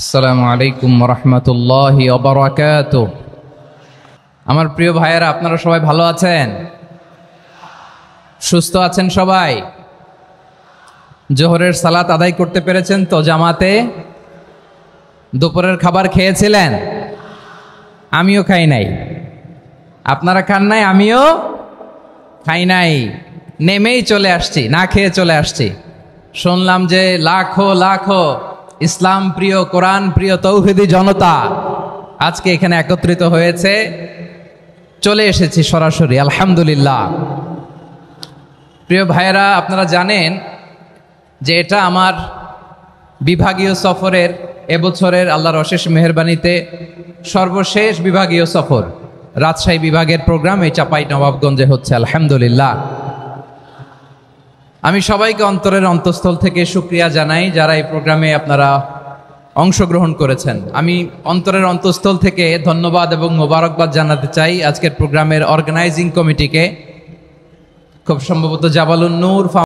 আসসালামু আলাইকুম রহমতুল্লাহি ওয়া বারাকাতুহু। আমার প্রিয় ভাইয়েরা, আপনারা সবাই ভালো আছেন? সুস্থ আছেন সবাই? জোহরের সালাত আদায় করতে পেরেছেন তো জামাতে? দুপুরের খাবার খেয়েছিলেন? আমিও খাই নাই। আপনারা খান নাই, আমিও খাই নাই। নেমেই চলে আসছি, না খেয়ে চলে আসছি। শুনলাম যে লাখো লাখো ইসলাম প্রিয়, কোরআন প্রিয় তৌহিদি জনতা আজকে এখানে একত্রিত হয়েছে। চলে এসেছি সরাসরি, আলহামদুলিল্লাহ। প্রিয় ভাইয়েরা, আপনারা জানেন যে এটা আমার বিভাগীয় সফরের, এবছরের আল্লাহর অশেষ মেহেরবানিতে সর্বশেষ বিভাগীয় সফর। রাজশাহী বিভাগের প্রোগ্রাম এই চাঁপাইনবাবগঞ্জে হচ্ছে, আলহামদুলিল্লাহ। আমি সবাইকে অন্তরের অন্তঃস্থল থেকে শুকরিয়া জানাই যারা এই প্রোগ্রামে আপনারা অংশগ্রহণ করেছেন। আমি অন্তরের অন্তঃস্থল থেকে ধন্যবাদ এবং মোবারকবাদ জানাতে চাই আজকের প্রোগ্রামের অর্গানাইজিং কমিটিকে, খুব সম্ভবত জাবালুন নূর